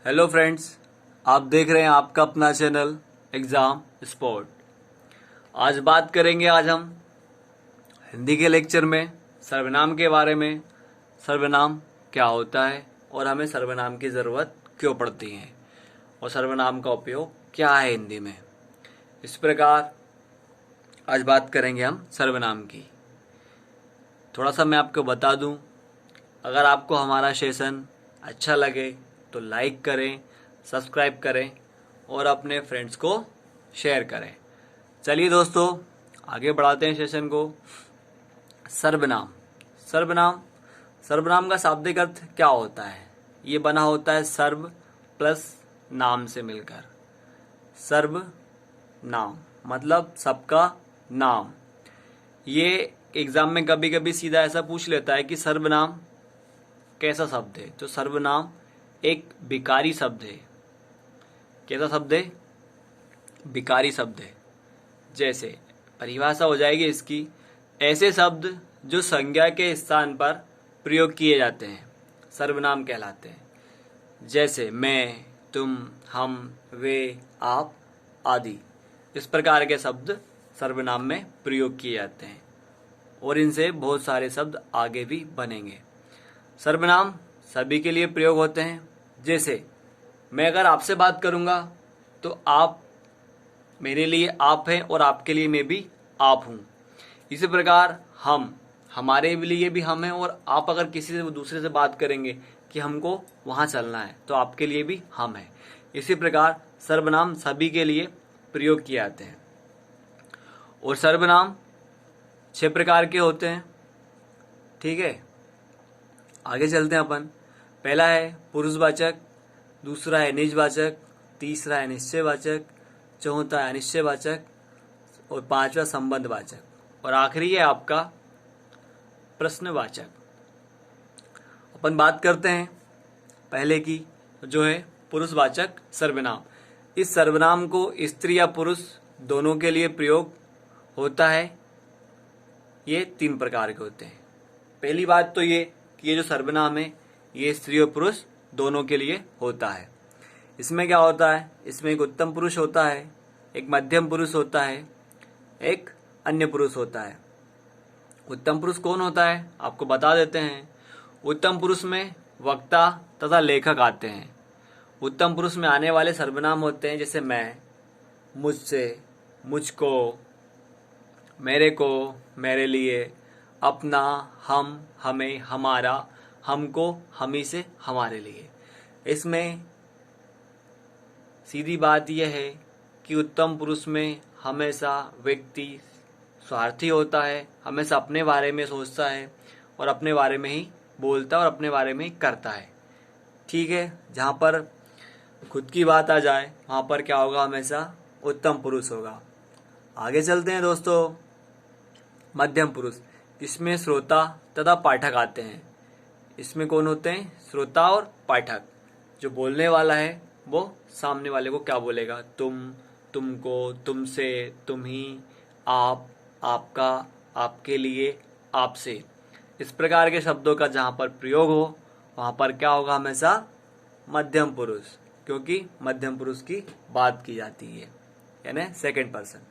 Hello friends, आप देख रहे हैं आपका अपना चैनल एग्ज़ाम स्पॉट। आज हम हिंदी के लेक्चर में सर्वनाम के बारे में। सर्वनाम क्या होता है और हमें सर्वनाम की ज़रूरत क्यों पड़ती है और सर्वनाम का उपयोग क्या है हिंदी में। इस प्रकार आज बात करेंगे हम सर्वनाम की। थोड़ा सा मैं आपको बता दूं, अगर आपको हमारा सेशन अच्छा लगे तो लाइक करें, सब्सक्राइब करें और अपने फ्रेंड्स को शेयर करें। चलिए दोस्तों, आगे बढ़ाते हैं सेशन को। सर्वनाम सर्वनाम सर्वनाम का शाब्दिक अर्थ क्या होता है? ये बना होता है सर्व प्लस नाम से मिलकर। सर्व नाम मतलब सबका नाम। ये एग्जाम में कभी कभी सीधा ऐसा पूछ लेता है कि सर्वनाम कैसा शब्द है। तो सर्वनाम एक विकारी शब्द है। कैसा शब्द है? विकारी शब्द है। जैसे परिभाषा हो जाएगी इसकी, ऐसे शब्द जो संज्ञा के स्थान पर प्रयोग किए जाते हैं सर्वनाम कहलाते हैं। जैसे मैं, तुम, हम, वे, आप आदि। इस प्रकार के शब्द सर्वनाम में प्रयोग किए जाते हैं और इनसे बहुत सारे शब्द आगे भी बनेंगे। सर्वनाम सभी के लिए प्रयोग होते हैं। जैसे मैं अगर आपसे बात करूंगा तो आप मेरे लिए आप हैं और आपके लिए मैं भी आप हूं। इसी प्रकार हम, हमारे लिए भी हम हैं और आप अगर किसी से दूसरे से बात करेंगे कि हमको वहां चलना है तो आपके लिए भी हम हैं। इसी प्रकार सर्वनाम सभी के लिए प्रयोग किए जाते हैं। और सर्वनाम 6 प्रकार के होते हैं। ठीक है, आगे चलते हैं अपन। पहला है पुरुषवाचक, दूसरा है निजवाचक, तीसरा है निश्चयवाचक, चौथा है अनिश्चयवाचक और पांचवा संबंधवाचक और आखिरी है आपका प्रश्नवाचक। अपन बात करते हैं पहले की, जो है पुरुषवाचक सर्वनाम। इस सर्वनाम को स्त्री या पुरुष दोनों के लिए प्रयोग होता है। ये 3 प्रकार के होते हैं। पहली बात तो ये कि ये जो सर्वनाम है ये स्त्री और पुरुष दोनों के लिए होता है। इसमें क्या होता है? इसमें एक उत्तम पुरुष होता है, एक मध्यम पुरुष होता है, एक अन्य पुरुष होता है। उत्तम पुरुष कौन होता है आपको बता देते हैं। उत्तम पुरुष में वक्ता तथा लेखक आते हैं। उत्तम पुरुष में आने वाले सर्वनाम होते हैं जैसे मैं, मुझसे, मुझको, मेरे को, मेरे लिए, अपना, हम, हमें, हमारा, हमको, हमी से, हमारे लिए। इसमें सीधी बात यह है कि उत्तम पुरुष में हमेशा व्यक्ति स्वार्थी होता है, हमेशा अपने बारे में सोचता है और अपने बारे में ही बोलता है और अपने बारे में ही करता है। ठीक है, जहाँ पर खुद की बात आ जाए वहाँ पर क्या होगा? हमेशा उत्तम पुरुष होगा। आगे चलते हैं दोस्तों। मध्यम पुरुष, इसमें श्रोता तथा पाठक आते हैं। इसमें कौन होते हैं? श्रोता और पाठक। जो बोलने वाला है वो सामने वाले को क्या बोलेगा? तुम, तुमको, तुमसे, तुम ही, आप, आपका, आपके लिए, आपसे। इस प्रकार के शब्दों का जहाँ पर प्रयोग हो वहाँ पर क्या होगा? हमेशा मध्यम पुरुष, क्योंकि मध्यम पुरुष की बात की जाती है, यानी सेकंड पर्सन।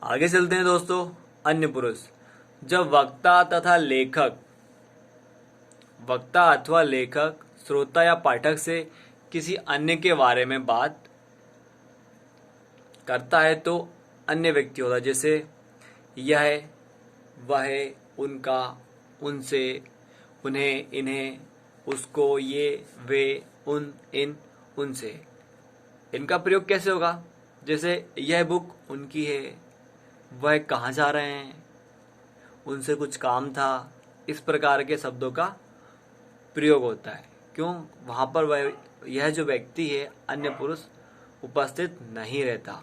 आगे चलते हैं दोस्तों। अन्य पुरुष, जब वक्ता तथा लेखक, वक्ता अथवा लेखक श्रोता या पाठक से किसी अन्य के बारे में बात करता है तो अन्य व्यक्ति होता है। जैसे यह, वह, उनका, उनसे, उन्हें, इन्हें, उसको, ये, वे, उन, इन, उनसे। इनका प्रयोग कैसे होगा? जैसे यह बुक उनकी है, वह कहाँ जा रहे हैं, उनसे कुछ काम था। इस प्रकार के शब्दों का प्रयोग होता है। क्यों? वहाँ पर वह, यह जो व्यक्ति है, अन्य पुरुष उपस्थित नहीं रहता,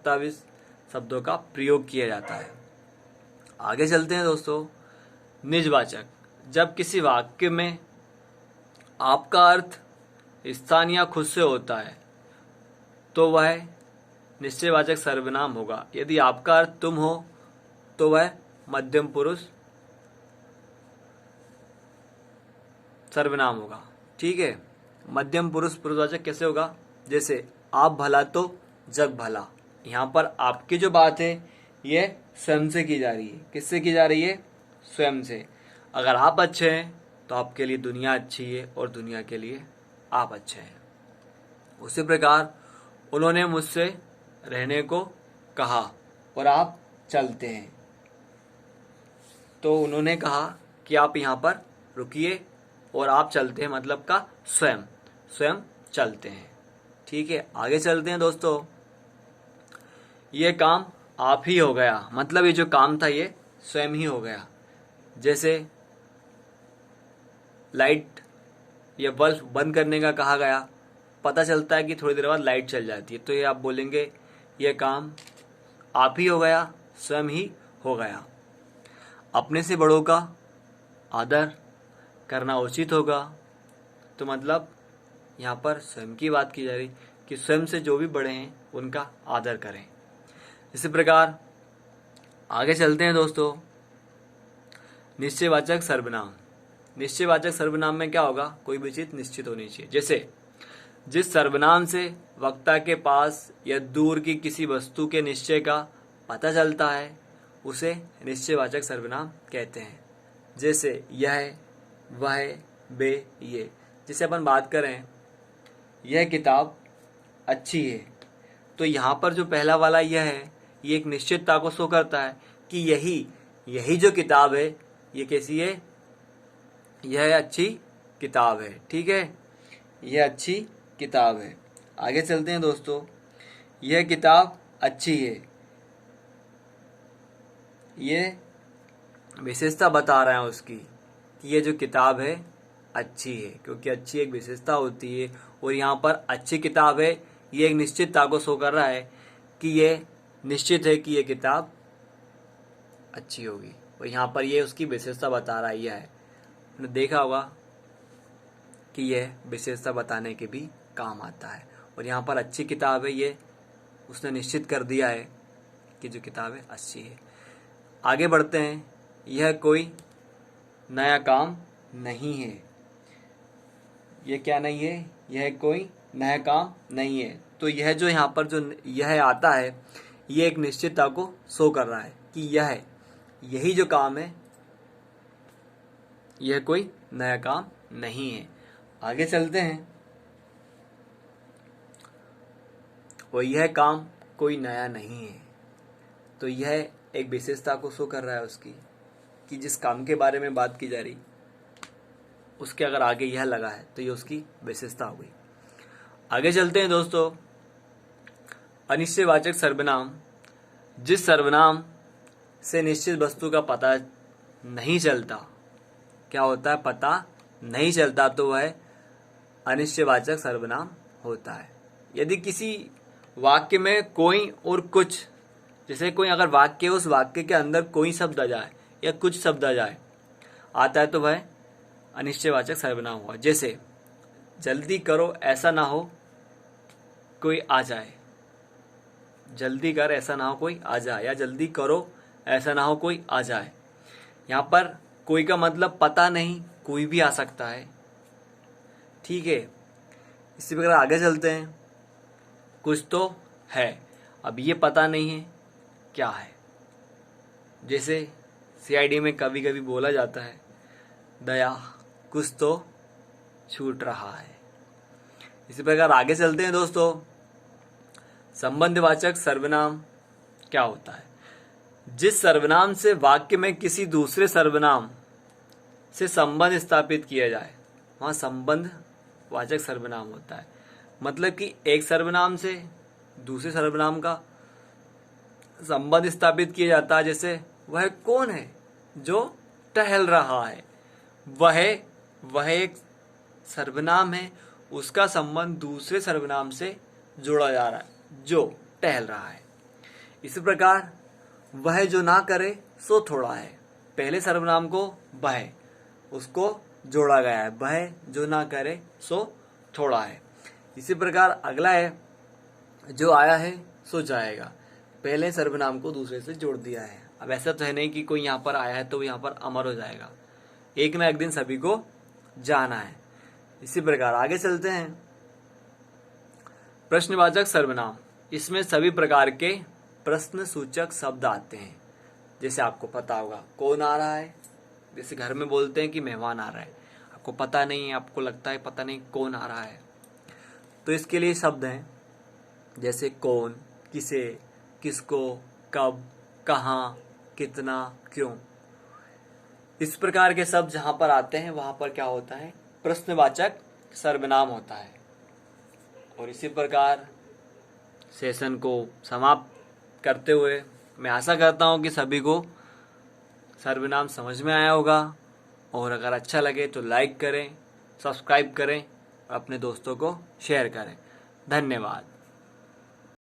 तब इस शब्दों का प्रयोग किया जाता है। आगे चलते हैं दोस्तों। निजवाचक, जब किसी वाक्य में आपका अर्थ स्थान या खुद से होता है तो वह निश्चयवाचक सर्वनाम होगा। यदि आपका अर्थ तुम हो तो वह मध्यम पुरुष सर्वनाम होगा। ठीक है, मध्यम पुरुष पुरुषवाचक कैसे होगा? जैसे आप भला तो जग भला। यहाँ पर आपकी जो बात है ये स्वयं से की जा रही है। किससे की जा रही है? स्वयं से। अगर आप अच्छे हैं तो आपके लिए दुनिया अच्छी है और दुनिया के लिए आप अच्छे हैं। उसी प्रकार उन्होंने मुझसे रहने को कहा और आप चलते हैं। तो उन्होंने कहा कि आप यहाँ पर रुकिए और आप चलते हैं, मतलब का स्वयं चलते हैं। ठीक है, आगे चलते हैं दोस्तों। ये काम आप ही हो गया, मतलब ये जो काम था ये स्वयं ही हो गया। जैसे लाइट या बल्ब बंद करने का कहा गया, पता चलता है कि थोड़ी देर बाद लाइट चल जाती है, तो ये आप बोलेंगे ये काम आप ही हो गया, स्वयं ही हो गया। अपने से बड़ों का आदर करना उचित होगा, तो मतलब यहाँ पर स्वयं की बात की जा रही कि स्वयं से जो भी बड़े हैं उनका आदर करें। इसी प्रकार आगे चलते हैं दोस्तों। निश्चयवाचक सर्वनाम। निश्चयवाचक सर्वनाम में क्या होगा? कोई भी चीज निश्चित होनी चाहिए। जैसे जिस सर्वनाम से वक्ता के पास या दूर की किसी वस्तु के निश्चय का पता चलता है उसे निश्चयवाचक सर्वनाम कहते हैं। जैसे यह, वह, बे, ये। जैसे अपन बात करें यह किताब अच्छी है, तो यहाँ पर जो पहला वाला यह है ये एक निश्चितता को शो करता है कि यही जो किताब है ये कैसी है? यह अच्छी किताब है। ठीक है, यह अच्छी किताब है। आगे चलते हैं दोस्तों। यह किताब अच्छी है, ये विशेषता बता रहा है उसकी कि ये जो किताब है अच्छी है, क्योंकि अच्छी एक विशेषता होती है। और यहाँ पर अच्छी किताब है ये एक निश्चितता को शो कर रहा है कि ये निश्चित है कि ये किताब अच्छी होगी, और यहाँ पर ये उसकी विशेषता बता रहा है। यह है, आपने देखा होगा कि यह विशेषता बताने के भी काम आता है। और यहाँ पर अच्छी किताब है ये उसने निश्चित कर दिया है कि जो किताब है अच्छी है। आगे बढ़ते हैं। यह कोई नया काम नहीं है। यह क्या नहीं है? यह कोई नया काम नहीं है। तो यह जो यहाँ पर जो यह आता है ये एक निश्चितता को शो कर रहा है कि यही जो काम है यह कोई नया काम नहीं है। आगे चलते हैं। और यह काम कोई नया नहीं है, तो यह एक विशेषता को शो कर रहा है उसकी कि जिस काम के बारे में बात की जा रही उसके अगर आगे यह लगा है तो ये उसकी विशेषता हो गई। आगे चलते हैं दोस्तों। अनिश्चयवाचक सर्वनाम। जिस सर्वनाम से निश्चित वस्तु का पता नहीं चलता, क्या होता है? पता नहीं चलता, तो वह अनिश्चयवाचक सर्वनाम होता है। यदि किसी वाक्य में कोई और कुछ, जैसे कोई अगर वाक्य उस वाक्य के अंदर कोई शब्द आ जाए या कुछ शब्द आ जाए आता है तो वह अनिश्चयवाचक सर्वनाम हुआ। जैसे जल्दी करो ऐसा ना हो कोई आ जाए, जल्दी कर ऐसा ना हो कोई आ जाए, या जल्दी करो ऐसा ना हो कोई आ जाए। यहाँ पर कोई का मतलब पता नहीं, कोई भी आ सकता है। ठीक है, इसी प्रकार आगे चलते हैं। कुछ तो है, अब ये पता नहीं है क्या है। जैसे सीआईडी में कभी कभी बोला जाता है दया कुछ तो छूट रहा है। इसी प्रकार आगे चलते हैं दोस्तों। संबंधवाचक सर्वनाम क्या होता है? जिस सर्वनाम से वाक्य में किसी दूसरे सर्वनाम से संबंध स्थापित किया जाए वहां संबंध वाचक सर्वनाम होता है। मतलब कि एक सर्वनाम से दूसरे सर्वनाम का संबंध स्थापित किया जाता है। जैसे वह कौन है जो टहल रहा है, वह एक सर्वनाम है, उसका संबंध दूसरे सर्वनाम से जोड़ा जा रहा है जो टहल रहा है। इसी प्रकार वह जो ना करे सो थोड़ा है, पहले सर्वनाम को वह उसको जोड़ा गया है, वह जो ना करे सो थोड़ा है। इसी प्रकार अगला है जो आया है सो जाएगा, पहले सर्वनाम को दूसरे से जोड़ दिया है। अब ऐसा तो है नहीं कि कोई यहाँ पर आया है तो यहाँ पर अमर हो जाएगा, एक ना एक दिन सभी को जाना है। इसी प्रकार आगे चलते हैं। प्रश्नवाचक सर्वनाम, इसमें सभी प्रकार के प्रश्न सूचक शब्द आते हैं। जैसे आपको पता होगा कौन आ रहा है, जैसे घर में बोलते हैं कि मेहमान आ रहा है, आपको पता नहीं है, आपको लगता है पता नहीं कौन आ रहा है, तो इसके लिए शब्द हैं जैसे कौन, किसे, किसको, कब, कहाँ, कितना, क्यों। इस प्रकार के शब्द जहां पर आते हैं वहां पर क्या होता है, प्रश्नवाचक सर्वनाम होता है। और इसी प्रकार सेशन को समाप्त करते हुए मैं आशा करता हूं कि सभी को सर्वनाम समझ में आया होगा, और अगर अच्छा लगे तो लाइक करें, सब्सक्राइब करें और अपने दोस्तों को शेयर करें। धन्यवाद।